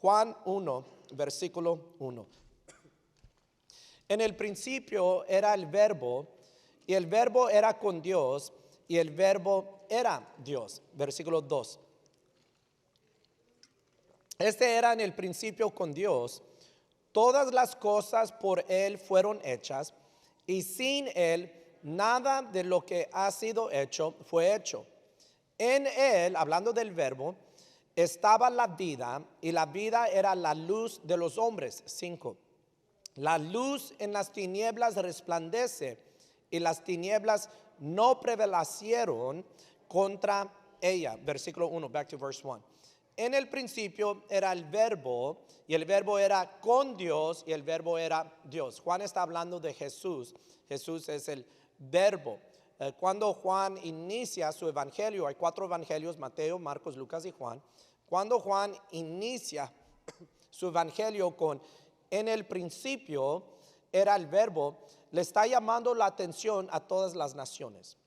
Juan 1, versículo 1. En el principio era el verbo, y el verbo era con Dios, y el verbo era Dios. Versículo 2. Este era en el principio con Dios. Todas las cosas por Él fueron hechas, y sin Él nada de lo que ha sido hecho fue hecho. En Él, hablando del verbo, estaba la vida, y la vida era la luz de los hombres. 5. La luz en las tinieblas resplandece, y las tinieblas no prevalecieron contra ella. Versículo 1, back to verse 1. En el principio era el verbo, y el verbo era con Dios, y el verbo era Dios. Juan está hablando de Jesús. Jesús es el verbo. Cuando Juan inicia su evangelio, hay 4 evangelios: Mateo, Marcos, Lucas y Juan. Cuando Juan inicia su evangelio con en el principio era el verbo, le está llamando la atención a todas las naciones.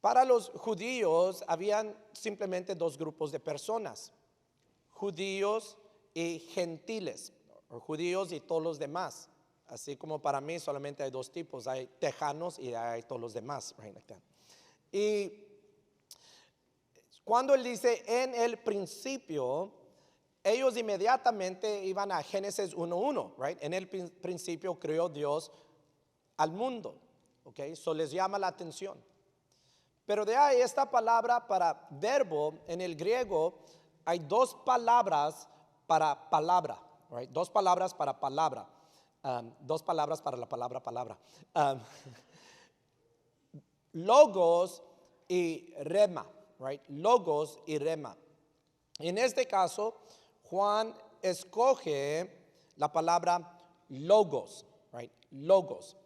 Para los judíos habían simplemente 2 grupos de personas: judíos y gentiles, o judíos y todos los demás. Así como para mí solamente hay 2 tipos: hay tejanos y hay todos los demás. Y cuando él dice en el principio, ellos inmediatamente iban a Génesis 1:1, right? En el principio creó Dios al mundo. Eso les llama la atención. Pero de ahí, esta palabra para verbo en el griego, hay 2 palabras para palabra, right? 2 palabras para palabra. 2 palabras para la palabra palabra. Logos y rema, right? Logos y rema. En este caso, Juan escoge la palabra logos, right? Logos.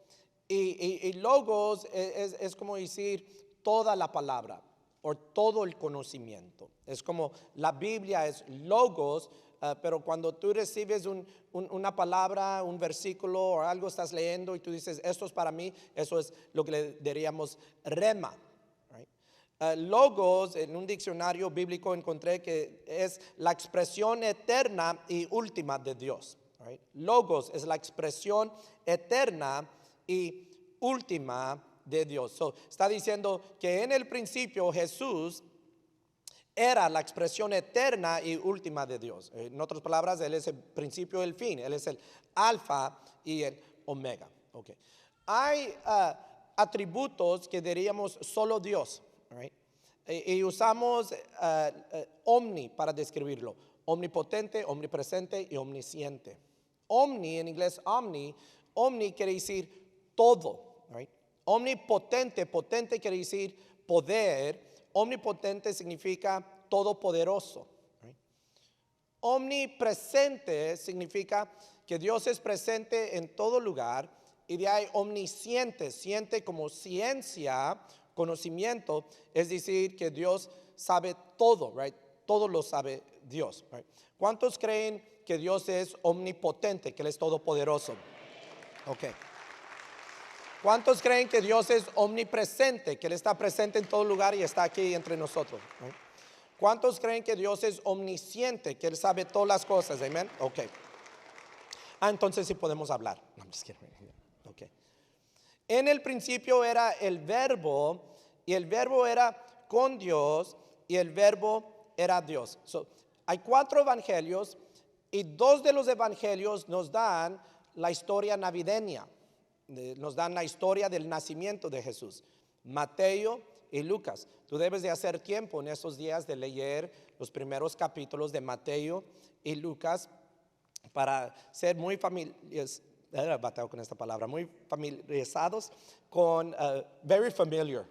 Y logos es como decir toda la palabra o todo el conocimiento. Es como la Biblia es logos, pero cuando tú recibes una palabra, un versículo o algo estás leyendo y tú dices esto es para mí, eso es lo que le diríamos rema. Logos, en un diccionario bíblico encontré que es la expresión eterna y última de Dios. Right? Logos es la expresión eterna y última de Dios. Está diciendo que en el principio Jesús era la expresión eterna y última de Dios. En otras palabras, Él es el principio y el fin. Él es el alfa y el omega. Hay atributos que diríamos solo Dios. Right? Y usamos omni para describirlo: omnipotente, omnipresente y omnisciente. Omni, en inglés omni quiere decir todo. Right? Omnipotente, potente quiere decir poder. Omnipotente significa todopoderoso. Right? Omnipresente significa que Dios es presente en todo lugar. Y de ahí omnisciente, siente como ciencia, conocimiento, es decir, que Dios sabe todo, right? Todo lo sabe Dios, right? ¿Cuántos creen que Dios es omnipotente, que Él es todopoderoso? ¿Cuántos creen que Dios es omnipresente, que Él está presente en todo lugar y está aquí entre nosotros? Right? ¿Cuántos creen que Dios es omnisciente, que Él sabe todas las cosas? Amén. Entonces sí podemos hablar. No, just kidding. En el principio era el verbo, y el verbo era con Dios, y el verbo era Dios. Hay 4 evangelios, y 2 de los evangelios nos dan la historia navideña. Nos dan la historia del nacimiento de Jesús: Mateo y Lucas. Tú debes de hacer tiempo en estos días de leer los primeros capítulos de Mateo y Lucas para ser muy con esta palabra, muy familiarizados con very familiar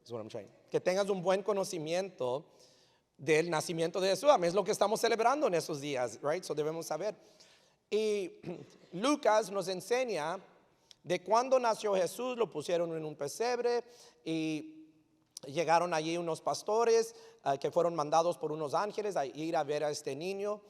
is what I'm trying. Que tengas un buen conocimiento del nacimiento de Jesús. Es lo que estamos celebrando en estos días, right? So debemos saber. Y Lucas nos enseña de cuando nació Jesús. Lo pusieron en un pesebre y llegaron allí unos pastores que fueron mandados por unos ángeles a ir a ver a este niño.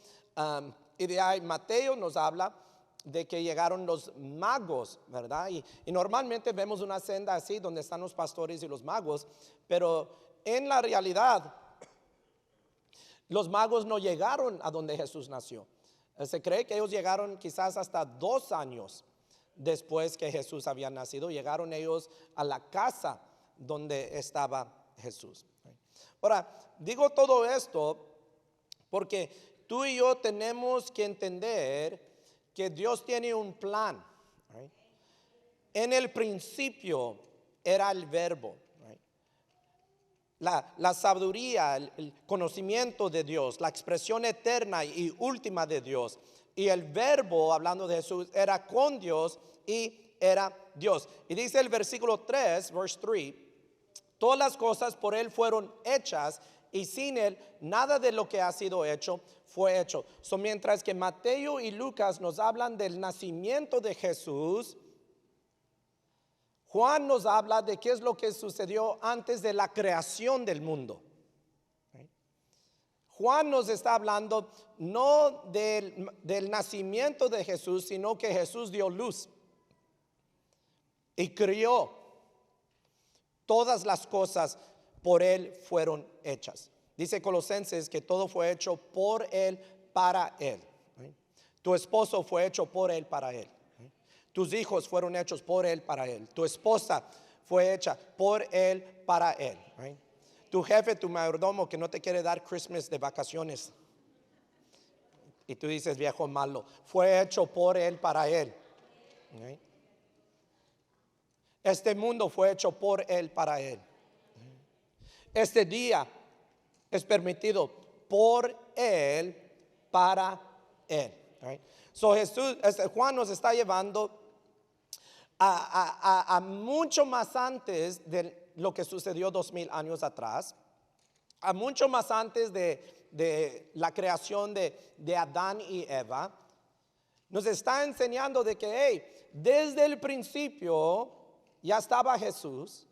Y de ahí Mateo nos habla de que llegaron los magos, ¿verdad? Y normalmente vemos una senda así donde están los pastores y los magos, pero en la realidad los magos no llegaron a donde Jesús nació. Se cree que ellos llegaron quizás hasta 2 años después que Jesús había nacido. Llegaron ellos a la casa donde estaba Jesús. Ahora, digo todo esto porque tú y yo tenemos que entender que Dios tiene un plan. Right? En el principio era el verbo. Right? La sabiduría, el conocimiento de Dios, la expresión eterna y última de Dios. Y el verbo, hablando de Jesús, era con Dios y era Dios. Y dice el versículo 3, verse 3, todas las cosas por Él fueron hechas y sin Él nada de lo que ha sido hecho fue hecho. Mientras que Mateo y Lucas nos hablan del nacimiento de Jesús, Juan nos habla de qué es lo que sucedió antes de la creación del mundo. Juan nos está hablando no del nacimiento de Jesús, sino que Jesús dio luz y crió. Todas las cosas por Él fueron hechas. Dice Colosenses que todo fue hecho por Él, para Él. Tu esposo fue hecho por Él, para Él. Tus hijos fueron hechos por Él, para Él. Tu esposa fue hecha por Él, para Él. Tu jefe, tu mayordomo que no te quiere dar Christmas de vacaciones. Y tú dices, viejo malo, fue hecho por Él, para Él. Este mundo fue hecho por Él, para Él. Este día es permitido por Él, para Él. Juan nos está llevando a mucho más antes de lo que sucedió 2000 años atrás, a mucho más antes de la creación de Adán y Eva. Nos está enseñando de que desde el principio ya estaba Jesús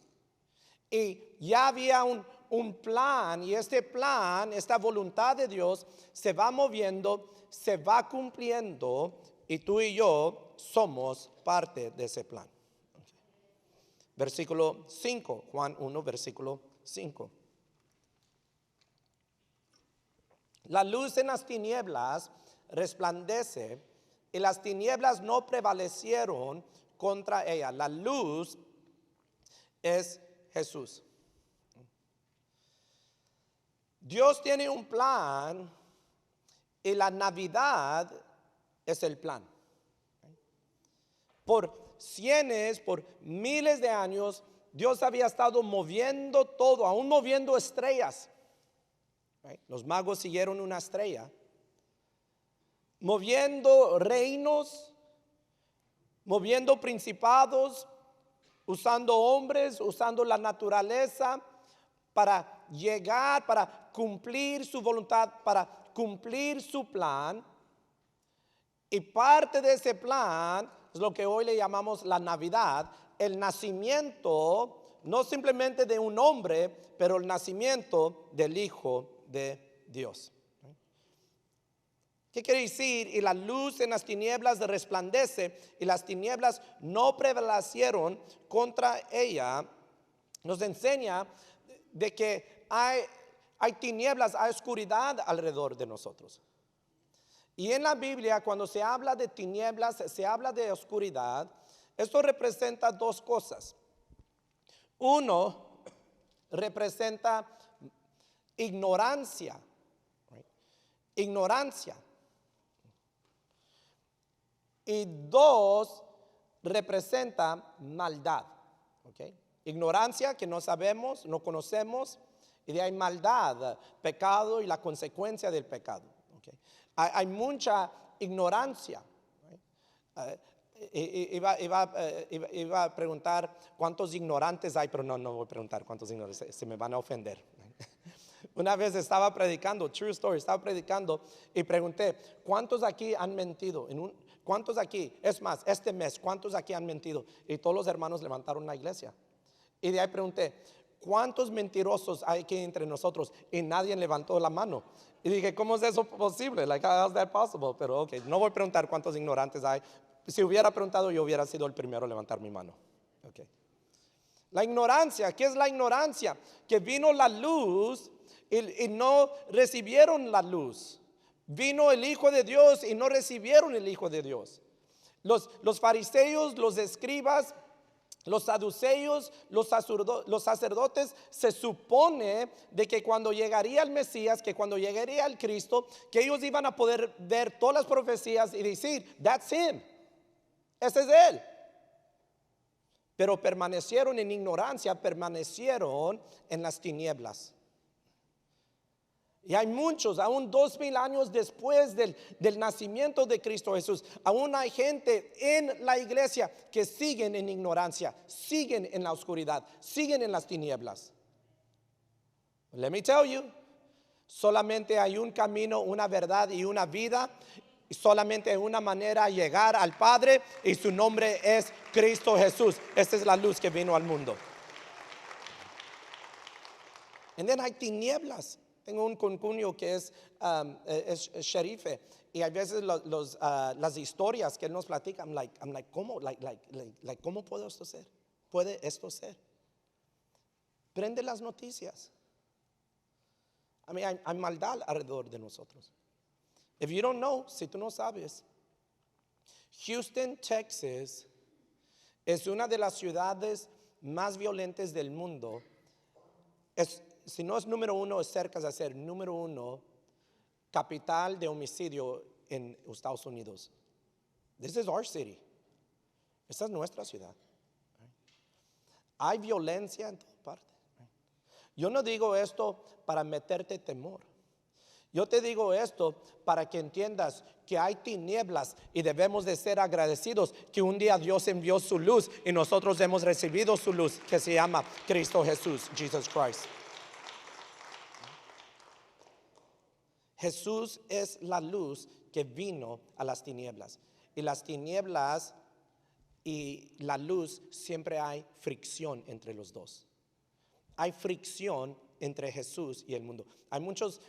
y ya había un plan, y este plan, esta voluntad de Dios se va moviendo, se va cumpliendo, y tú y yo somos parte de ese plan. Versículo 5, Juan 1, versículo 5. La luz en las tinieblas resplandece y las tinieblas no prevalecieron contra ella. La luz es Jesús. Dios tiene un plan y la Navidad es el plan. Por cientos, por miles de años, Dios había estado moviendo todo, aún moviendo estrellas. Los magos siguieron una estrella, moviendo reinos, moviendo principados, usando hombres, usando la naturaleza para llegar, para cumplir su voluntad, para cumplir su plan. Y parte de ese plan es lo que hoy le llamamos la Navidad, el nacimiento no simplemente de un hombre, pero el nacimiento del Hijo de Dios. ¿Qué quiere decir? Y la luz en las tinieblas resplandece y las tinieblas no prevalecieron contra ella. Nos enseña de que hay tinieblas, hay oscuridad alrededor de nosotros. Y en la Biblia, cuando se habla de tinieblas, se habla de oscuridad. Esto representa dos cosas. Uno, representa ignorancia. Ignorancia. Y dos, representa maldad. Ignorancia, que no sabemos, no conocemos. Y de ahí maldad, pecado y la consecuencia del pecado. Hay mucha ignorancia. Iba a preguntar cuántos ignorantes hay, pero no voy a preguntar cuántos ignorantes, se me van a ofender. Una vez estaba predicando, true story, estaba predicando y pregunté, ¿cuántos aquí han mentido? ¿Cuántos aquí? Es más, este mes, ¿cuántos aquí han mentido? Y todos los hermanos levantaron la iglesia. Y de ahí pregunté, ¿cuántos mentirosos hay aquí entre nosotros? Y nadie levantó la mano. Y dije, ¿cómo es eso posible? Like, how's that possible? Pero no voy a preguntar cuántos ignorantes hay. Si hubiera preguntado, yo hubiera sido el primero a levantar mi mano. La ignorancia, ¿qué es la ignorancia? Que vino la luz y no recibieron la luz. Vino el Hijo de Dios y no recibieron el Hijo de Dios. Los fariseos, los escribas, los saduceos, los sacerdotes, se supone de que cuando llegaría el Mesías, que cuando llegaría el Cristo, que ellos iban a poder ver todas las profecías y decir, that's him, ese es él. Pero permanecieron en ignorancia, permanecieron en las tinieblas. Y hay muchos, aún 2000 años después del nacimiento de Cristo Jesús, aún hay gente en la iglesia que siguen en ignorancia, siguen en la oscuridad, siguen en las tinieblas. Let me tell you, solamente hay un camino, una verdad y una vida. Y solamente hay una manera de llegar al Padre, y su nombre es Cristo Jesús. Esta es la luz que vino al mundo. Y then hay tinieblas. Tengo un concuño que es sherife, y a veces las historias que él nos platica, I'm like, ¿cómo? ¿Cómo puede esto ser? ¿Puede esto ser? Prende las noticias. Hay maldad alrededor de nosotros. If you don't know, si tú no sabes, Houston, Texas, es una de las ciudades más violentas del mundo. Si no es número uno, es cerca de ser número uno capital de homicidio en Estados Unidos. This is our city. Esta es nuestra ciudad. Hay violencia en toda parte. Yo no digo esto para meterte temor. Yo te digo esto para que entiendas que hay tinieblas y debemos de ser agradecidos que un día Dios envió su luz y nosotros hemos recibido su luz, que se llama Cristo Jesús, Jesus Christ. Jesús es la luz que vino a las tinieblas. Y las tinieblas y la luz, siempre hay fricción entre los dos. Hay fricción entre Jesús y el mundo. Hay muchos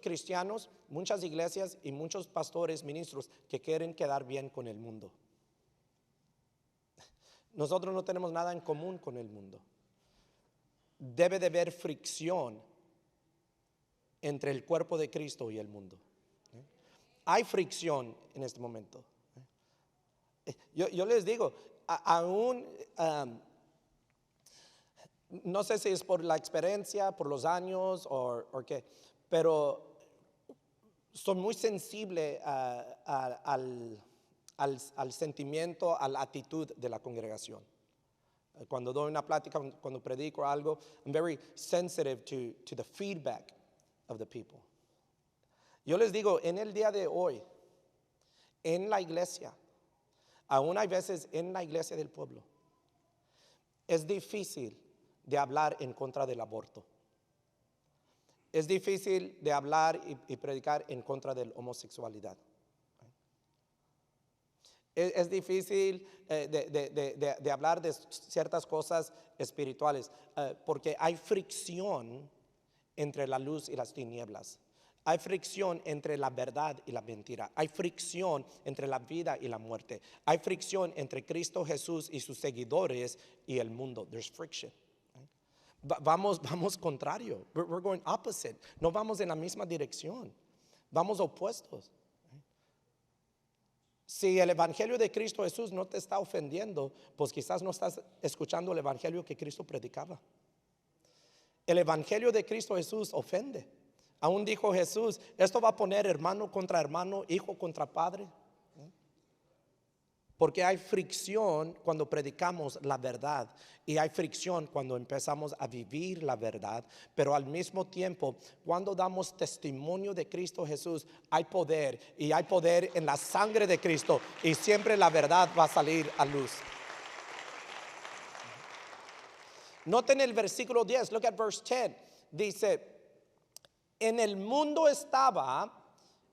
cristianos, muchas iglesias y muchos pastores, ministros que quieren quedar bien con el mundo. Nosotros no tenemos nada en común con el mundo. Debe de haber fricción entre el cuerpo de Cristo y el mundo. Hay fricción en este momento. Yo les digo, aún no sé si es por la experiencia, por los años o qué, pero soy muy sensible al sentimiento, a la actitud de la congregación. Cuando doy una plática, cuando predico algo, I'm very sensitive to the feedback of the people. Yo les digo, en el día de hoy, en la iglesia, aún hay veces en la iglesia del pueblo, es difícil de hablar en contra del aborto. Es difícil de hablar y predicar en contra de la homosexualidad. Es difícil de hablar de ciertas cosas espirituales, porque hay fricción entre la luz y las tinieblas. Hay fricción entre la verdad y la mentira. Hay fricción entre la vida y la muerte. Hay fricción entre Cristo Jesús y sus seguidores y el mundo. There's friction. Vamos contrario. We're going opposite. No vamos en la misma dirección. Vamos opuestos. Si el evangelio de Cristo Jesús no te está ofendiendo, pues quizás no estás escuchando el evangelio que Cristo predicaba. El evangelio de Cristo Jesús ofende. Aún dijo Jesús, esto va a poner hermano contra hermano, hijo contra padre. Porque hay fricción cuando predicamos la verdad y hay fricción cuando empezamos a vivir la verdad, pero al mismo tiempo, cuando damos testimonio de Cristo Jesús, hay poder, y hay poder en la sangre de Cristo, y siempre la verdad va a salir a luz. Noten el versículo 10, look at verse 10. Dice, en el mundo estaba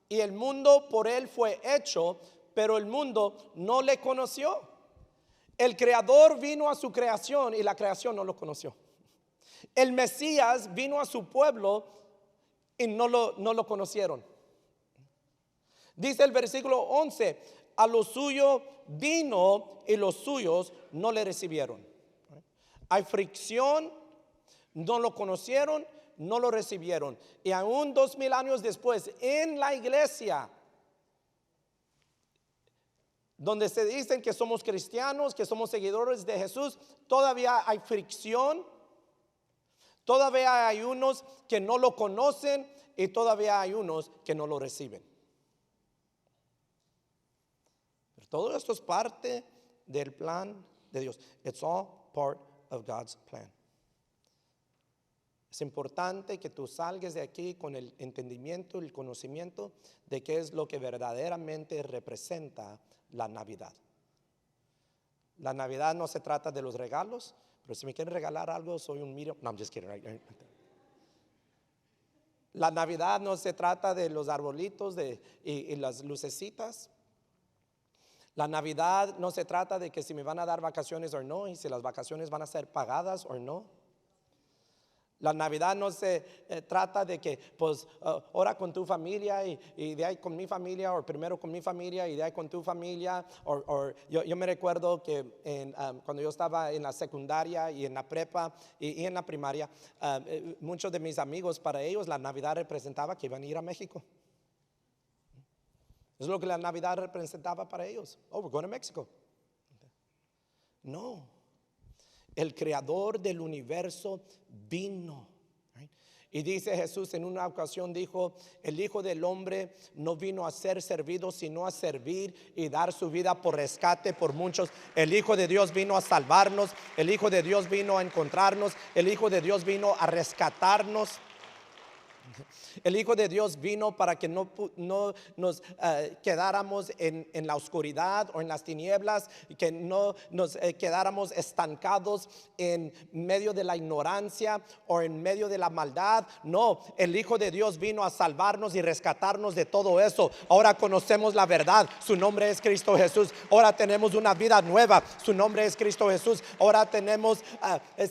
y el mundo por él fue hecho, pero el mundo no le conoció. El creador vino a su creación y la creación no lo conoció. El Mesías vino a su pueblo y no lo conocieron. Dice el versículo 11, a lo suyo vino y los suyos no le recibieron. Hay fricción, no lo conocieron, no lo recibieron. Y aún 2000 años después, en la iglesia, donde se dicen que somos cristianos, que somos seguidores de Jesús, todavía hay fricción, todavía hay unos que no lo conocen y todavía hay unos que no lo reciben. Pero todo esto es parte del plan de Dios. It's all part of God's plan. Es importante que tú salgas de aquí con el entendimiento y el conocimiento de qué es lo que verdaderamente representa la Navidad. La Navidad no se trata de los regalos, pero si me quieren regalar algo, soy un medium. No, I'm just kidding. La Navidad no se trata de los arbolitos y las lucecitas. La Navidad no se trata de que si me van a dar vacaciones o no, y si las vacaciones van a ser pagadas o no. La Navidad no se trata de que pues ora con tu familia y de ahí con mi familia, o primero con mi familia y de ahí con tu familia. Yo me recuerdo que cuando yo estaba en la secundaria y en la prepa y en la primaria, muchos de mis amigos, para ellos la Navidad representaba que iban a ir a México. Es lo que la Navidad representaba para ellos. Oh, we're going to Mexico. No. El creador del universo vino. Y dice Jesús en una ocasión, dijo: el Hijo del Hombre no vino a ser servido, sino a servir y dar su vida por rescate por muchos. El Hijo de Dios vino a salvarnos. El Hijo de Dios vino a encontrarnos. El Hijo de Dios vino a rescatarnos. El Hijo de Dios vino para que no nos quedáramos en la oscuridad o en las tinieblas, y que no nos quedáramos estancados en medio de la ignorancia o en medio de la maldad. No, el Hijo de Dios vino a salvarnos y rescatarnos de todo eso. Ahora conocemos la verdad, su nombre es Cristo Jesús. Ahora tenemos una vida nueva, su nombre es Cristo Jesús. Ahora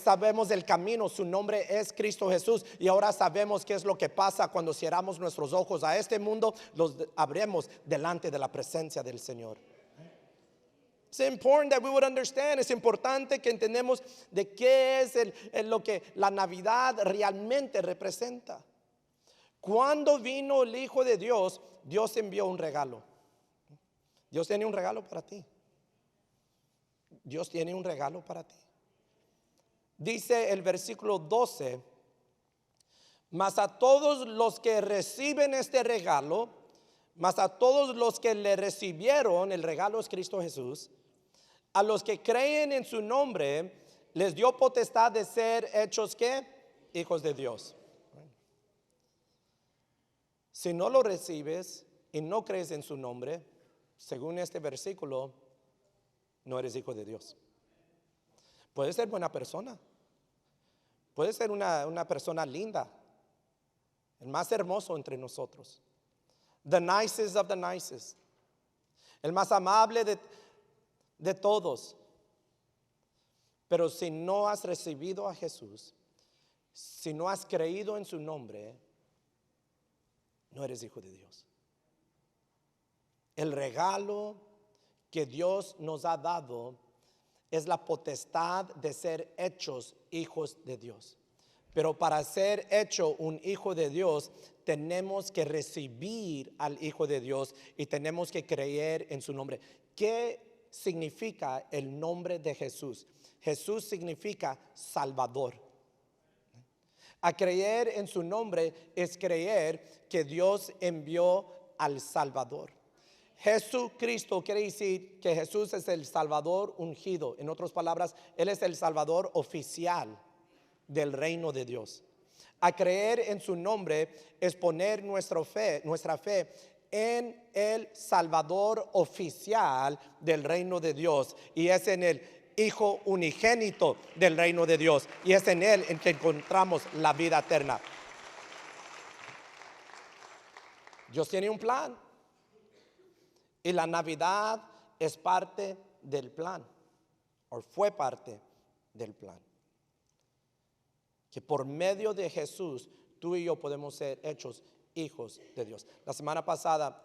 sabemos el camino, su nombre es Cristo Jesús. Y ahora sabemos qué es lo que pasa cuando cerramos nuestros ojos a este mundo, los abremos delante de la presencia del Señor. It's important that we would understand. Es importante que entendamos de qué es lo que la Navidad realmente representa. Cuando vino el Hijo de Dios, Dios envió un regalo. Dios tiene un regalo para ti. Dios tiene un regalo para ti. Dice el versículo 12: mas a todos los que reciben este regalo, mas a todos los que le recibieron, el regalo es Cristo Jesús, a los que creen en su nombre, les dio potestad de ser hechos, ¿qué? Hijos de Dios. Si no lo recibes y no crees en su nombre, según este versículo, no eres hijo de Dios. Puedes ser buena persona, puedes ser una persona linda, el más hermoso entre nosotros, the nicest of the nicest, el más amable de todos. Pero si no has recibido a Jesús, si no has creído en su nombre, no eres hijo de Dios. El regalo que Dios nos ha dado es la potestad de ser hechos hijos de Dios. Pero para ser hecho un hijo de Dios, tenemos que recibir al Hijo de Dios y tenemos que creer en su nombre. ¿Qué significa el nombre de Jesús? Jesús significa Salvador. A creer en su nombre es creer que Dios envió al Salvador. Jesucristo quiere decir que Jesús es el Salvador ungido. En otras palabras, Él es el Salvador oficial del reino de Dios. A creer en su nombre es poner nuestra fe en el Salvador oficial del reino de Dios, y es en el Hijo unigénito del reino de Dios, y es en Él en que encontramos la vida eterna. Dios tiene un plan, y la Navidad es parte del plan, o fue parte del plan. Que por medio de Jesús, tú y yo podemos ser hechos hijos de Dios. La semana pasada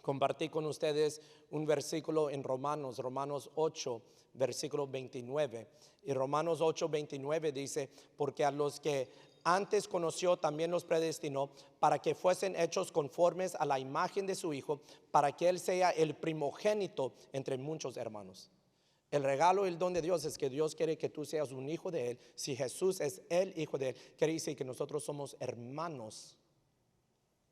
compartí con ustedes un versículo en Romanos 8, versículo 29. Y Romanos 8, 29 dice, porque a los que antes conoció también los predestinó para que fuesen hechos conformes a la imagen de su Hijo, para que Él sea el primogénito entre muchos hermanos. El regalo y el don de Dios es que Dios quiere que tú seas un hijo de Él. Si Jesús es el hijo de Él, quiere decir que nosotros somos hermanos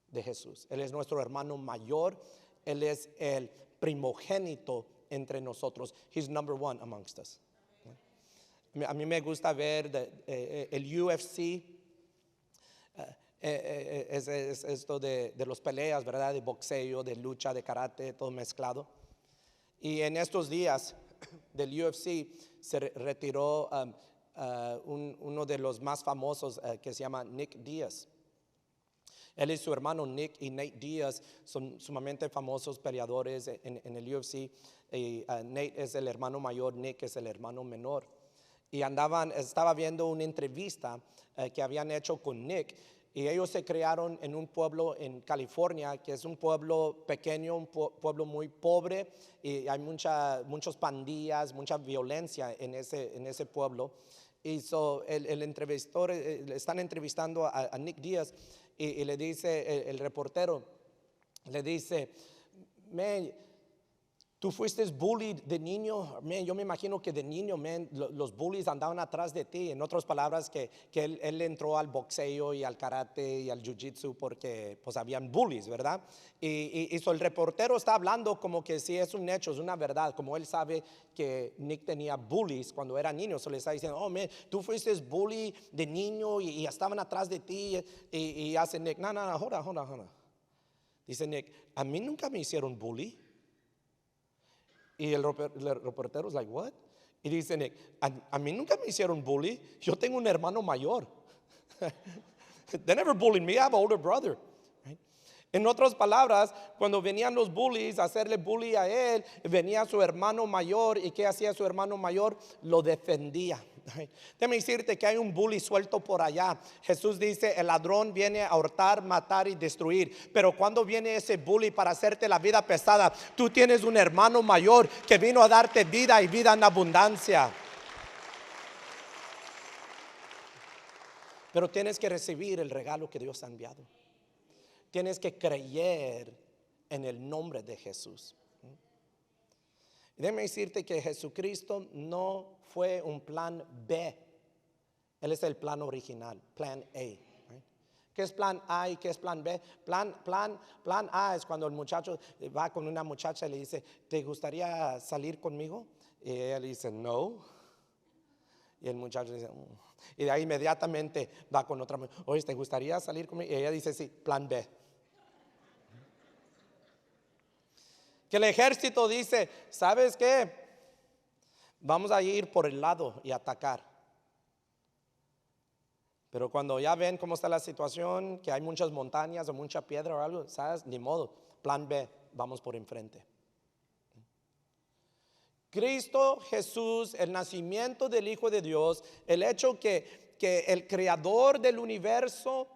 de Jesús. Él es nuestro hermano mayor. Él es el primogénito entre nosotros. He's number one amongst us. A mí me gusta ver el UFC. Es esto de los peleas, ¿verdad? De boxeo, de lucha, de karate, todo mezclado. Y en estos días del UFC se retiró uno de los más famosos que se llama Nick Diaz. Él y su hermano Nick y Nate Diaz son sumamente famosos peleadores en el UFC. Y, Nate es el hermano mayor, Nick es el hermano menor. Y estaba viendo una entrevista que habían hecho con Nick. Y ellos se criaron en un pueblo en California, que es un pueblo pequeño, un pueblo muy pobre. Y hay muchas pandillas, mucha violencia en ese pueblo. Y el entrevistador, están entrevistando a Nick Diaz. Y le dice el reportero, le dice, man, tú fuiste bullied de niño. Man, yo me imagino que de niño, man, los bullies andaban atrás de ti. En otras palabras, que él entró al boxeo y al karate y al jiu-jitsu porque pues habían bullies, ¿verdad? Y el reportero está hablando como que si es un hecho, es una verdad. Como él sabe que Nick tenía bullies cuando era niño, se le está diciendo, oh, man, tú fuiste bully de niño y estaban atrás de ti. Y hace Nick, no, hold on. Dice Nick, a mí nunca me hicieron bully. Y el reportero es like, what? Y dice Nick, a mí nunca me hicieron bully. Yo tengo un hermano mayor. They never bullied me. I have an older brother. Right? En otras palabras, cuando venían los bullies a hacerle bully a él, venía su hermano mayor. ¿Y qué hacía su hermano mayor? Lo defendía. Déjame decirte que hay un bully suelto por allá. Jesús dice, el ladrón viene a hurtar, matar y destruir. Pero cuando viene ese bully para hacerte la vida pesada, tú tienes un hermano mayor que vino a darte vida y vida en abundancia. Pero tienes que recibir el regalo que Dios ha enviado. Tienes que creer en el nombre de Jesús. Déjame decirte que Jesucristo no fue un plan B. Él es el plan original, plan A. Right? ¿Qué es plan A y qué es plan B? Plan A es cuando el muchacho va con una muchacha y le dice, ¿te gustaría salir conmigo? Y ella le dice, no. Y el muchacho dice, y de ahí inmediatamente va con otra mujer. Oye, ¿te gustaría salir conmigo? Y ella dice, sí, plan B. Que el ejército dice, ¿sabes qué? Vamos a ir por el lado y atacar. Pero cuando ya ven cómo está la situación, que hay muchas montañas o mucha piedra o algo, ¿sabes? Ni modo, plan B, vamos por enfrente. Cristo Jesús, el nacimiento del Hijo de Dios, el hecho que el creador del universo,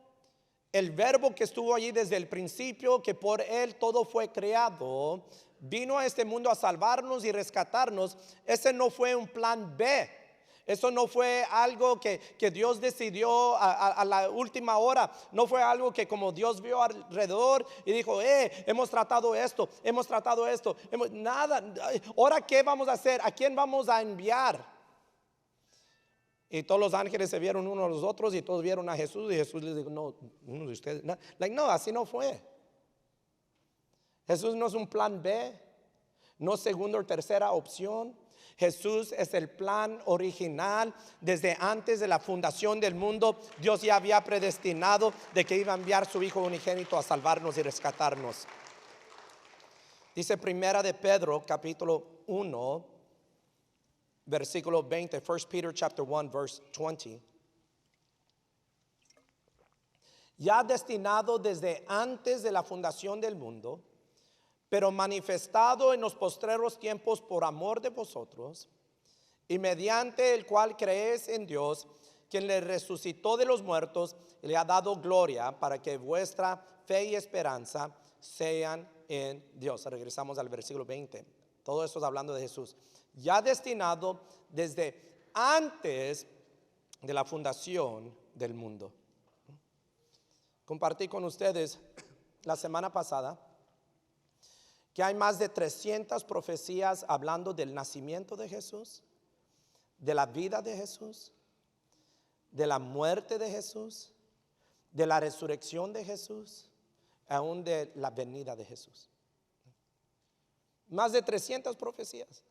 el verbo que estuvo allí desde el principio, que por él todo fue creado, vino a este mundo a salvarnos y rescatarnos. Ese no fue un plan B. Eso no fue algo que Dios decidió a la última hora. No fue algo que como Dios vio alrededor y dijo, hemos tratado esto. Nada. Ahora, ¿qué vamos a hacer? ¿A quién vamos a enviar? Y todos los ángeles se vieron unos a los otros y todos vieron a Jesús. Y Jesús les dijo, no, uno de ustedes. No, así no fue. Jesús no es un plan B, no segunda o tercera opción. Jesús es el plan original. Desde antes de la fundación del mundo, Dios ya había predestinado de que iba a enviar su Hijo unigénito a salvarnos y rescatarnos. Dice Primera de Pedro, capítulo 1, versículo 20, 1 Peter chapter 1, verse 20. Ya destinado desde antes de la fundación del mundo, pero manifestado en los postreros tiempos por amor de vosotros, y mediante el cual creéis en Dios, quien le resucitó de los muertos y le ha dado gloria, para que vuestra fe y esperanza sean en Dios. Regresamos al versículo 20. Todo esto es hablando de Jesús. Ya destinado desde antes de la fundación del mundo. Compartí con ustedes la semana pasada que hay más de 300 profecías hablando del nacimiento de Jesús, de la vida de Jesús, de la muerte de Jesús, de la resurrección de Jesús, aún de la venida de Jesús. Más de 300 profecías.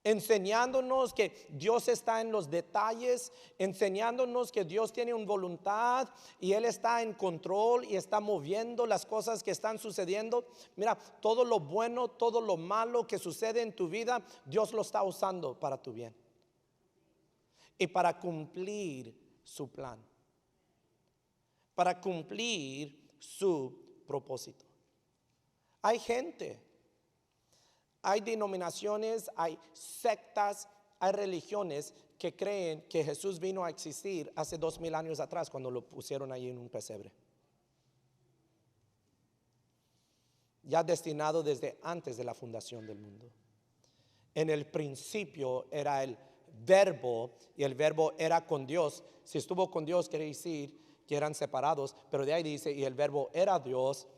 Enseñándonos que Dios está en los detalles, enseñándonos que Dios tiene una voluntad y Él está en control y está moviendo las cosas que están sucediendo. Mira, todo lo bueno, todo lo malo que sucede en tu vida, Dios lo está usando para tu bien y para cumplir su plan, para cumplir su propósito. Hay gente, hay denominaciones, hay sectas, hay religiones que creen que Jesús vino a existir hace 2000 años atrás cuando lo pusieron ahí en un pesebre. Ya destinado desde antes de la fundación del mundo. En el principio era el verbo y el verbo era con Dios. Si estuvo con Dios quiere decir que eran separados, pero de ahí dice y el verbo era Dios.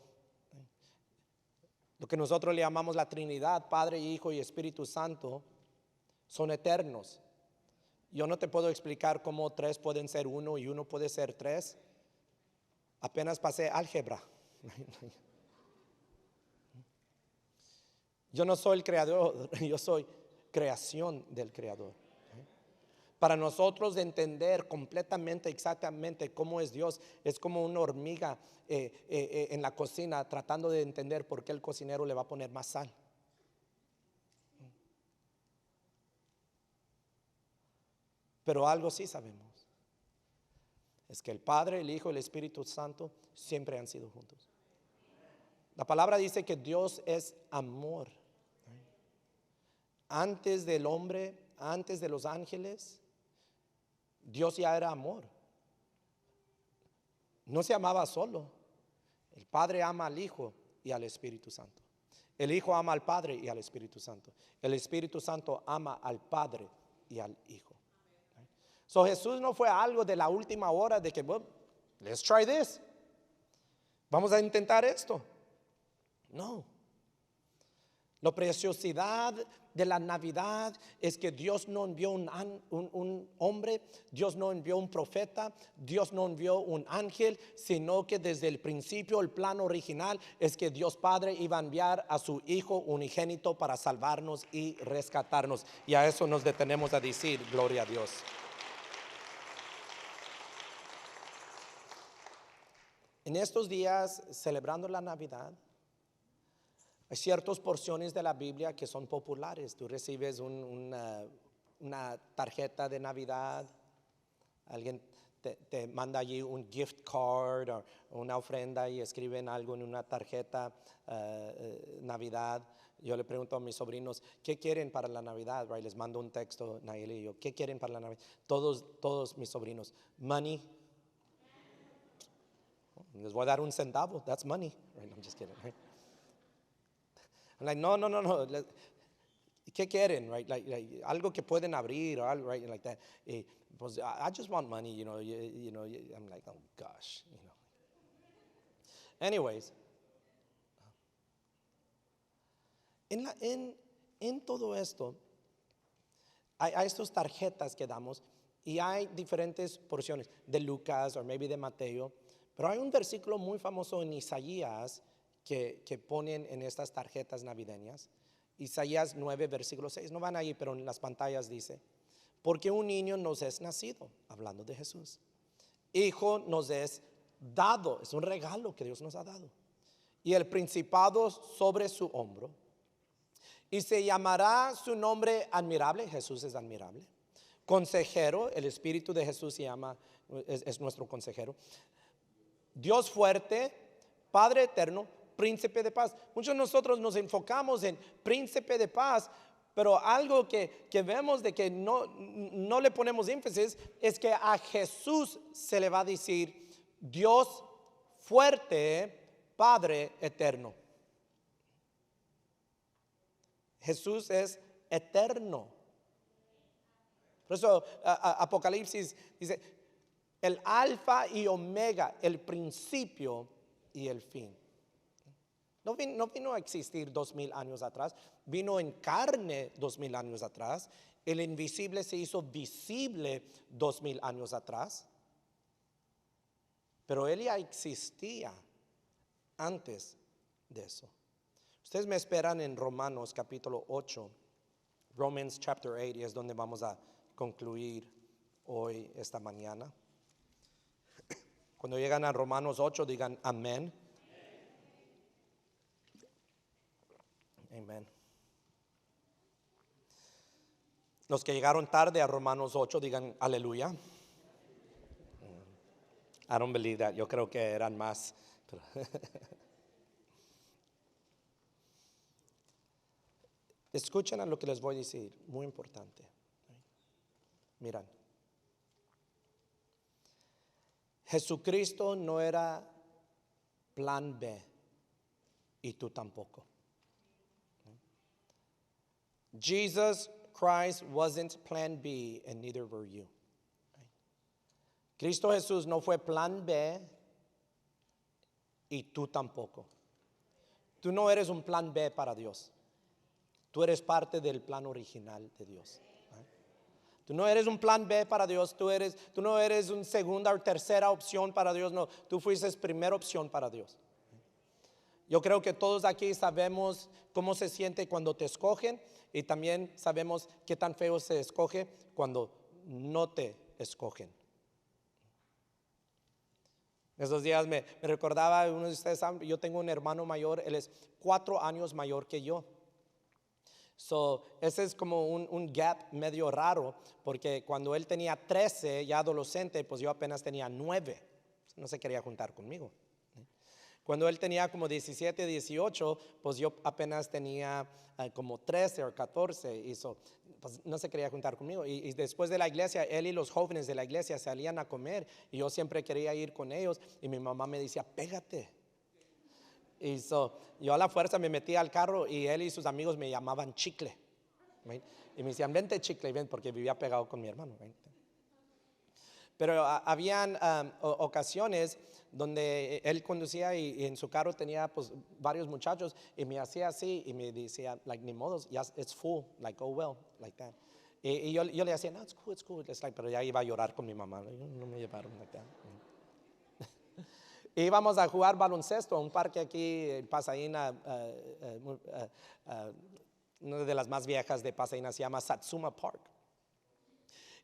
Lo que nosotros le llamamos la Trinidad, Padre, Hijo y Espíritu Santo, son eternos. Yo no te puedo explicar cómo 3 pueden ser 1 y 1 puede ser 3. Apenas pasé álgebra. Yo no soy el creador, yo soy creación del creador. Para nosotros entender completamente, exactamente cómo es Dios, es como una hormiga en la cocina tratando de entender por qué el cocinero le va a poner más sal. Pero algo sí sabemos, es que el Padre, el Hijo y el Espíritu Santo siempre han sido juntos. La palabra dice que Dios es amor. Antes del hombre, antes de los ángeles, Dios ya era amor. No se amaba solo. El Padre ama al Hijo y al Espíritu Santo. El Hijo ama al Padre y al Espíritu Santo. El Espíritu Santo ama al Padre y al Hijo. So Jesús no fue algo de la última hora de que, well, let's try this. Vamos a intentar esto. No. La preciosidad de la Navidad es que Dios no envió un hombre, Dios no envió un profeta, Dios no envió un ángel, sino que desde el principio el plan original es que Dios Padre iba a enviar a su Hijo unigénito para salvarnos y rescatarnos. Y a eso nos detenemos a decir, gloria a Dios. En estos días, celebrando la Navidad, hay ciertas porciones de la Biblia que son populares. Tú recibes una tarjeta de Navidad, alguien te manda allí un gift card o una ofrenda y escriben algo en una tarjeta Navidad. Yo le pregunto a mis sobrinos, ¿qué quieren para la Navidad? Right? Les mando un texto, Nayeli y yo, ¿qué quieren para la Navidad? Todos mis sobrinos, money. Les voy a dar un centavo, that's money. Right? I'm just kidding, right? I'm like, no. ¿Qué quieren? Right? Like, algo que pueden abrir or algo, right? Like that. Pues, I just want money, you know. I'm like, oh gosh, you know. Anyways, en todo esto, hay estas tarjetas que damos y hay diferentes porciones de Lucas o maybe de Mateo, pero hay un versículo muy famoso en Isaías que ponen en estas tarjetas navideñas. Isaías 9, versículo 6, no van ahí, pero en las pantallas dice, porque un niño nos es nacido, hablando de Jesús, hijo nos es dado, es un regalo que Dios nos ha dado, y el principado sobre su hombro, y se llamará su nombre admirable, Jesús es admirable, consejero, el Espíritu de Jesús se llama, es nuestro consejero, Dios fuerte, Padre eterno, príncipe de paz. Muchos de nosotros nos enfocamos en príncipe de paz, pero algo que vemos de que no le ponemos énfasis es que a Jesús se le va a decir Dios fuerte, Padre eterno. Jesús es eterno. Por eso Apocalipsis dice, el alfa y omega, el principio y el fin. No vino a existir 2000 años atrás, vino en carne 2000 años atrás. El invisible se hizo visible 2000 años atrás. Pero Él ya existía antes de eso. Ustedes me esperan en Romanos capítulo 8, Romans chapter 8, y es donde vamos a concluir hoy, esta mañana. Cuando llegan a Romanos 8, digan amén. Amén. Los que llegaron tarde a Romanos 8, digan aleluya. I don't believe that. Yo creo que eran más. Escuchen a lo que les voy a decir, muy importante. Miran, Jesucristo no era plan B y tú tampoco. Jesus Christ wasn't plan B and neither were you. Cristo Jesús no fue plan B y tú tampoco. Tú no eres un plan B para Dios. Tú eres parte del plan original de Dios. Tú no eres un plan B para Dios, tú no eres una segunda o tercera opción para Dios, no, tú fuiste primera opción para Dios. Yo creo que todos aquí sabemos cómo se siente cuando te escogen y también sabemos qué tan feo se escoge cuando no te escogen. Esos días me recordaba, uno de ustedes saben, yo tengo un hermano mayor, él es 4 años mayor que yo. So, ese es como un gap medio raro, porque cuando él tenía 13, ya adolescente, pues yo apenas tenía 9. No se quería juntar conmigo. Cuando él tenía como 17, 18, pues yo apenas tenía como 13 o 14, y pues no se quería juntar conmigo. Y después de la iglesia, él y los jóvenes de la iglesia salían a comer, y yo siempre quería ir con ellos, y mi mamá me decía, pégate. Y yo a la fuerza me metí al carro y él y sus amigos me llamaban Chicle, right? Y me decían, vente Chicle, ven, porque vivía pegado con mi hermano, right? Pero habían ocasiones donde él conducía y en su carro tenía pues varios muchachos y me hacía así y me decía, like, ni modos, yes, it's full, like, oh well, like that. Y yo le decía, no, it's cool, it's like, pero ya iba a llorar con mi mamá, no me llevaron like that. Íbamos a jugar baloncesto a un parque aquí en Pasadena, una de las más viejas de Pasadena, se llama Satsuma Park.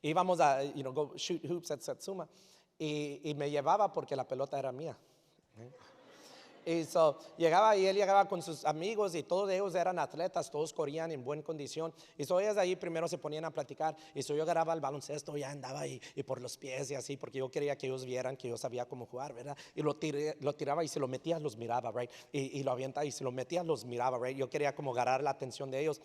Íbamos a go shoot hoops at Satsuma y me llevaba porque la pelota era mía. Y llegaba y él llegaba con sus amigos y todos ellos eran atletas, todos corrían en buena condición. Y ellos ahí primero se ponían a platicar. Y yo agarraba el baloncesto, ya andaba ahí y por los pies y así, porque yo quería que ellos vieran que yo sabía cómo jugar, ¿verdad? Y lo tiraba y si lo metía los miraba, right? Y lo avientaba y si lo metía los miraba, right? Yo quería como agarrar la atención de ellos,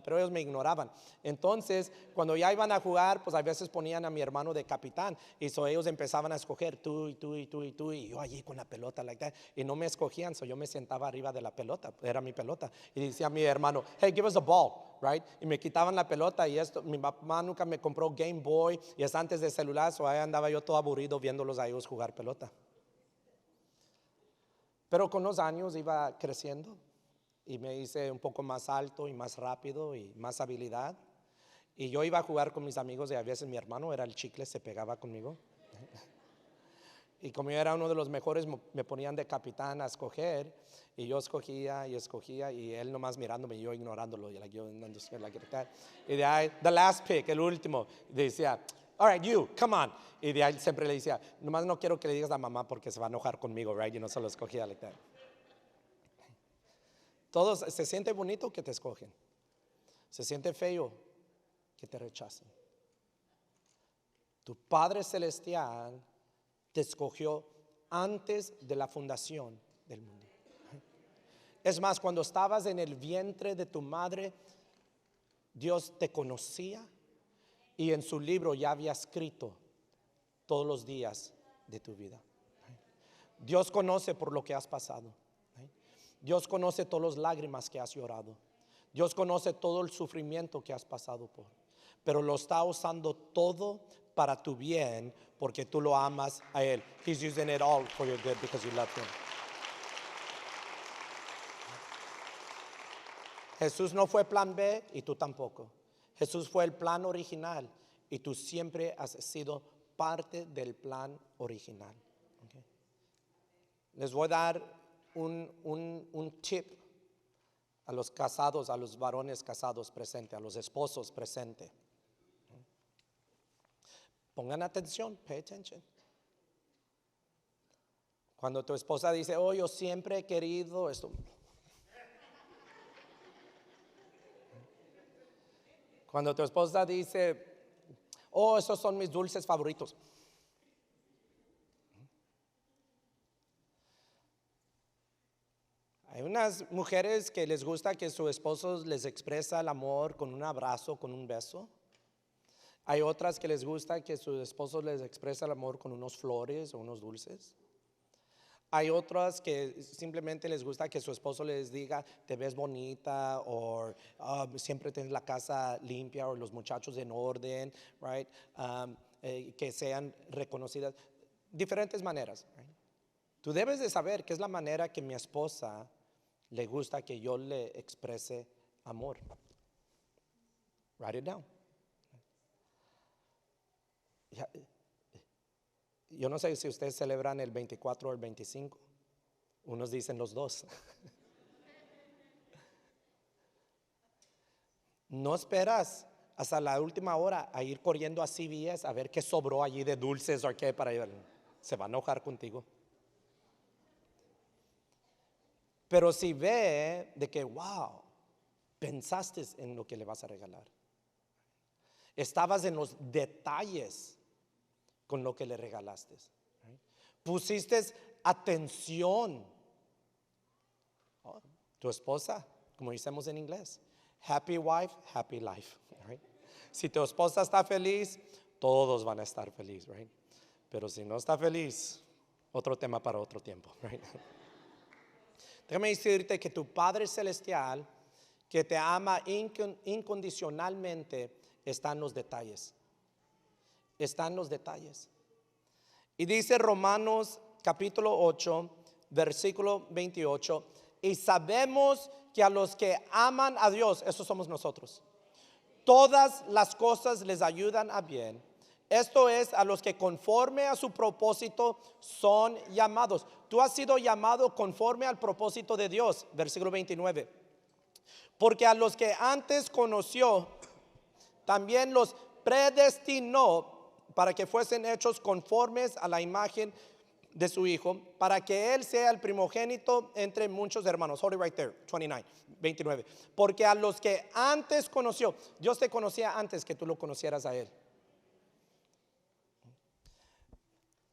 pero ellos me ignoraban. Entonces, cuando ya iban a jugar, pues a veces ponían a mi hermano de capitán. Y ellos empezaban a escoger tú y tú y tú y tú. Y yo allí con la pelota, like that. Y no me escogían. Yo me sentaba arriba de la pelota, era mi pelota, y decía a mi hermano, hey, give us the ball, right? Y me quitaban la pelota y mi mamá nunca me compró Game Boy y es antes de celular, ahí andaba yo todo aburrido viéndolos a ellos jugar pelota. Pero con los años iba creciendo y me hice un poco más alto y más rápido y más habilidad, y yo iba a jugar con mis amigos y a veces mi hermano era el chicle, se pegaba conmigo. Y como yo era uno de los mejores, me ponían de capitán a escoger. Y yo escogía y él nomás mirándome y yo ignorándolo. Y de ahí, the last pick, el último, decía, all right, you, come on. Y de ahí siempre le decía, nomás no quiero que le digas a mamá porque se va a enojar conmigo, right? Y no se lo escogía like that. Todos, se siente bonito que te escogen. Se siente feo que te rechacen. Tu Padre Celestial te escogió antes de la fundación del mundo. Es más, cuando estabas en el vientre de tu madre, Dios te conocía y en su libro ya había escrito todos los días de tu vida. Dios conoce por lo que has pasado. Dios conoce todas las lágrimas que has llorado. Dios conoce todo el sufrimiento que has pasado por. Pero lo está usando todo para tu bien porque tú lo amas a Él. He's using it all for your good because you love Him. Jesús no fue plan B y tú tampoco. Jesús fue el plan original y tú siempre has sido parte del plan original. Okay. Les voy a dar un tip a los casados, a los varones casados presentes, a los esposos presentes. Pongan atención, pay attention. Cuando tu esposa dice, oh, yo siempre he querido esto. Cuando tu esposa dice, oh, esos son mis dulces favoritos. Hay unas mujeres que les gusta que su esposo les expresa el amor con un abrazo, con un beso. Hay otras que les gusta que su esposo les expresa el amor con unos flores o unos dulces. Hay otras que simplemente les gusta que su esposo les diga, te ves bonita, o siempre tienes la casa limpia, o los muchachos en orden, right? Que sean reconocidas. Diferentes maneras. Right? Tú debes de saber que es la manera que mi esposa le gusta que yo le exprese amor. Write it down. Yo no sé si ustedes celebran el 24 o el 25. Unos dicen los dos. No esperas hasta la última hora a ir corriendo a CVS a ver qué sobró allí de dulces o qué para ir. Se va a enojar contigo. Pero si ve de que, wow, pensaste en lo que le vas a regalar. Estabas en los detalles con lo que le regalaste. Right? Pusiste atención. Oh, tu esposa, como decimos en inglés, happy wife, happy life. Right? Si tu esposa está feliz, todos van a estar felices. Right? Pero si no está feliz, otro tema para otro tiempo. Right? Déjame decirte que tu Padre Celestial, que te ama incondicionalmente, está en los detalles. Está en los detalles. Y dice Romanos capítulo 8, versículo 28, y sabemos que a los que aman a Dios, esos somos nosotros, todas las cosas les ayudan a bien. Esto es, a los que conforme a su propósito son llamados. Tú has sido llamado conforme al propósito de Dios, versículo 29. Porque a los que antes conoció, también los predestinó para que fuesen hechos conformes a la imagen de su Hijo, para que Él sea el primogénito entre muchos hermanos. Hold it right there, 29. Porque a los que antes conoció, Dios te conocía antes que tú lo conocieras a Él.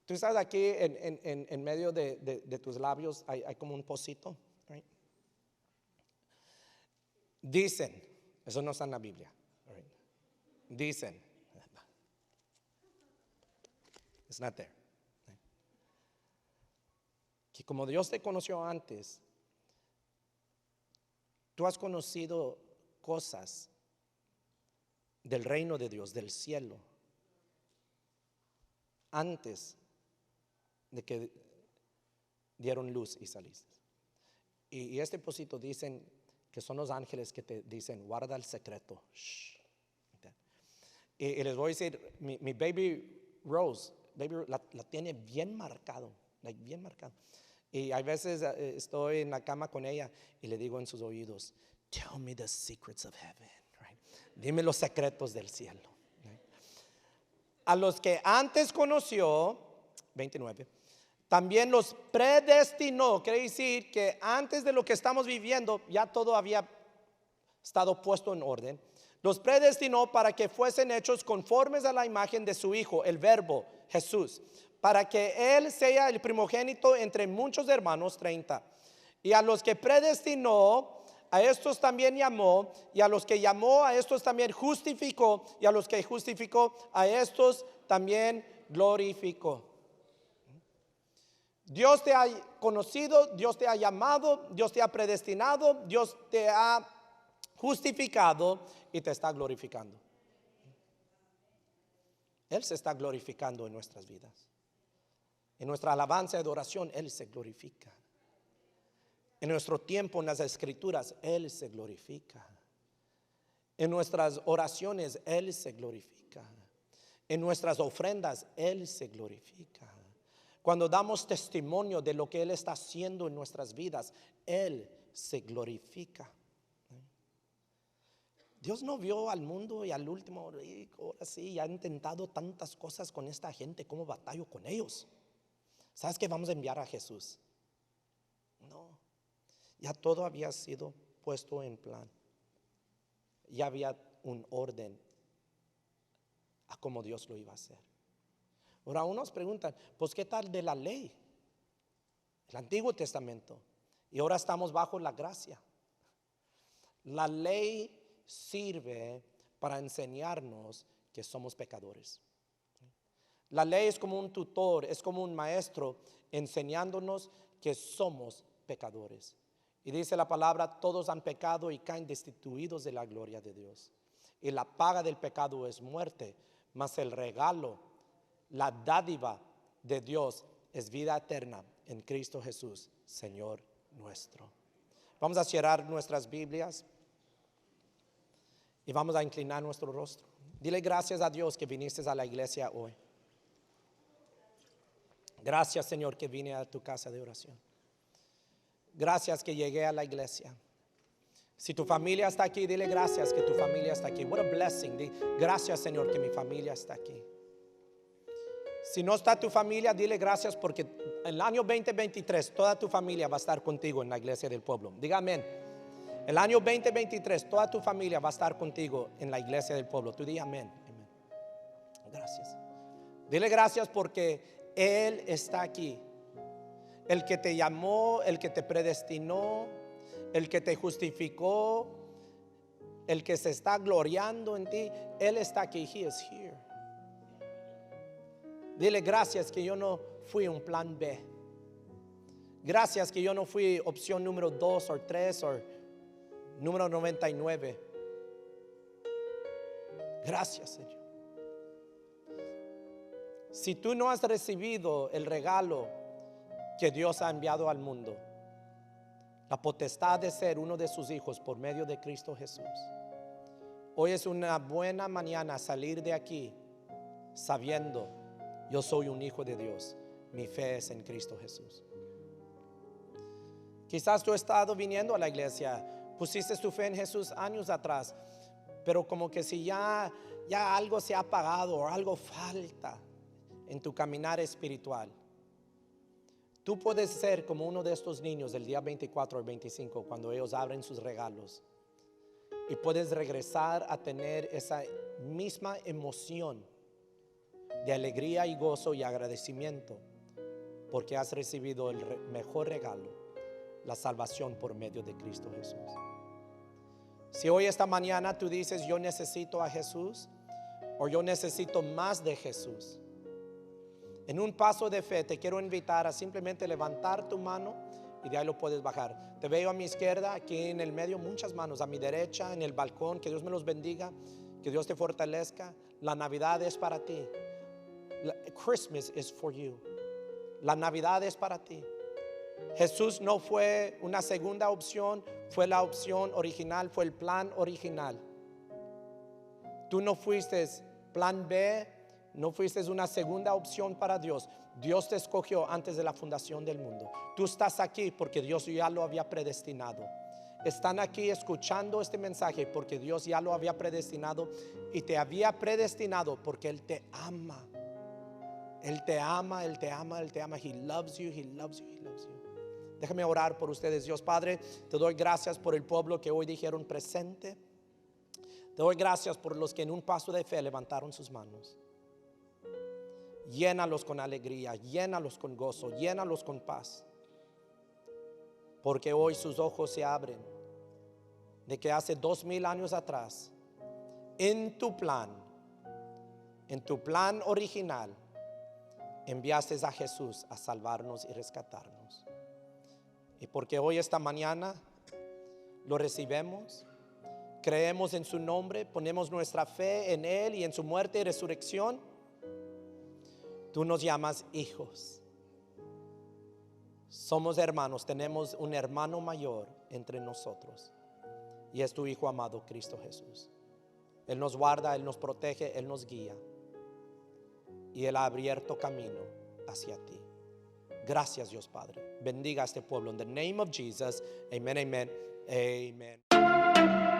Tú estás aquí en medio de tus labios, hay como un pocito. Right? Dicen, eso no está en la Biblia. Right? Dicen, it's not there. Right? Que como Dios te conoció antes, tú has conocido cosas del reino de Dios, del cielo, antes de que dieron luz y saliste. Y este pocito dicen que son los ángeles que te dicen, guarda el secreto. Shh. Y les voy a decir, mi baby Rose, la tiene bien marcado, bien marcado. Y hay veces estoy en la cama con ella y le digo en sus oídos, tell me the secrets of heaven. Right? Dime los secretos del cielo. Right? A los que antes conoció, 29, también los predestinó. Quiere decir que antes de lo que estamos viviendo, ya todo había estado puesto en orden. Los predestinó para que fuesen hechos conformes a la imagen de su Hijo, el Verbo, Jesús, para que Él sea el primogénito entre muchos hermanos, 30. Y a los que predestinó, a estos también llamó, y a los que llamó, a estos también justificó, y a los que justificó, a estos también glorificó. Dios te ha conocido, Dios te ha llamado, Dios te ha predestinado, Dios te ha justificado y te está glorificando. Él se está glorificando en nuestras vidas. En nuestra alabanza y adoración, Él se glorifica. En nuestro tiempo en las escrituras, Él se glorifica. En nuestras oraciones, Él se glorifica. En nuestras ofrendas, Él se glorifica. Cuando damos testimonio de lo que Él está haciendo en nuestras vidas, Él se glorifica. Dios no vio al mundo y al último, ahora sí, ya he intentado tantas cosas con esta gente, ¿cómo batallo con ellos? ¿Sabes que vamos a enviar a Jesús? No, ya todo había sido puesto en plan. Ya había un orden a cómo Dios lo iba a hacer. Ahora unos preguntan, pues ¿qué tal de la ley? El Antiguo Testamento. Y ahora estamos bajo la gracia. La ley sirve para enseñarnos que somos pecadores. La ley es como un tutor, es como un maestro enseñándonos que somos pecadores. Y dice la palabra, todos han pecado y caen destituidos de la gloria de Dios. Y la paga del pecado es muerte, mas el regalo, la dádiva de Dios es vida eterna en Cristo Jesús, Señor nuestro. Vamos a cerrar nuestras Biblias y vamos a inclinar nuestro rostro. Dile gracias a Dios que viniste a la iglesia hoy. Gracias, Señor, que vine a tu casa de oración. Gracias que llegué a la iglesia. Si tu familia está aquí, dile gracias que tu familia está aquí. What a blessing. Gracias, Señor, que mi familia está aquí. Si no está tu familia, dile gracias porque el año 2023 toda tu familia va a estar contigo en la iglesia del pueblo. Diga amén. El año 2023 toda tu familia va a estar contigo en la iglesia del pueblo. Tú di amén. Amén. Gracias. Dile gracias porque Él está aquí. El que te llamó, el que te predestinó, el que te justificó, el que se está gloriando en ti, Él está aquí. He is here. Dile gracias que yo no fui un plan B. Gracias que yo no fui opción número 2 o 3 o número 99. Gracias, Señor. Si tú no has recibido el regalo que Dios ha enviado al mundo, la potestad de ser uno de sus hijos por medio de Cristo Jesús, hoy es una buena mañana salir de aquí sabiendo: yo soy un hijo de Dios, mi fe es en Cristo Jesús. Quizás tú has estado viniendo a la iglesia, pusiste tu fe en Jesús años atrás, pero como que si ya algo se ha apagado o algo falta en tu caminar espiritual. Tú puedes ser como uno de estos niños del día 24 o 25 cuando ellos abren sus regalos, y puedes regresar a tener esa misma emoción de alegría y gozo y agradecimiento porque has recibido el mejor regalo, la salvación por medio de Cristo Jesús. Si hoy esta mañana tú dices: yo necesito a Jesús, o yo necesito más de Jesús, en un paso de fe te quiero invitar a simplemente levantar tu mano y de ahí lo puedes bajar. Te veo a mi izquierda, aquí en el medio, muchas manos. A mi derecha, en el balcón. Que Dios me los bendiga, que Dios te fortalezca. La Navidad es para ti. Christmas is for you. La Navidad es para ti. Jesús no fue una segunda opción, fue la opción original, fue el plan original. Tú no fuiste plan B, no fuiste una segunda opción para Dios. Dios te escogió antes de la fundación del mundo. Tú estás aquí porque Dios ya lo había predestinado. Están aquí escuchando este mensaje porque Dios ya lo había predestinado, y te había predestinado porque Él te ama. Él te ama, Él te ama, Él te ama. He loves you, He loves you, He loves you. Déjame orar por ustedes. Dios Padre, te doy gracias por el pueblo que hoy dijeron presente. Te doy gracias por los que en un paso de fe levantaron sus manos. Llénalos con alegría, llénalos con gozo, llénalos con paz, porque hoy sus ojos se abren de que hace 2000 años atrás, en tu plan original, enviaste a Jesús a salvarnos y rescatarnos. Y porque hoy, esta mañana, lo recibimos, creemos en su nombre, ponemos nuestra fe en Él y en su muerte y resurrección, tú nos llamas hijos. Somos hermanos, tenemos un hermano mayor entre nosotros, y es tu Hijo amado, Cristo Jesús. Él nos guarda, Él nos protege, Él nos guía, y Él ha abierto camino hacia ti. Gracias, Dios Padre. Bendiga a este pueblo. In the name of Jesus, amen, amen, amen.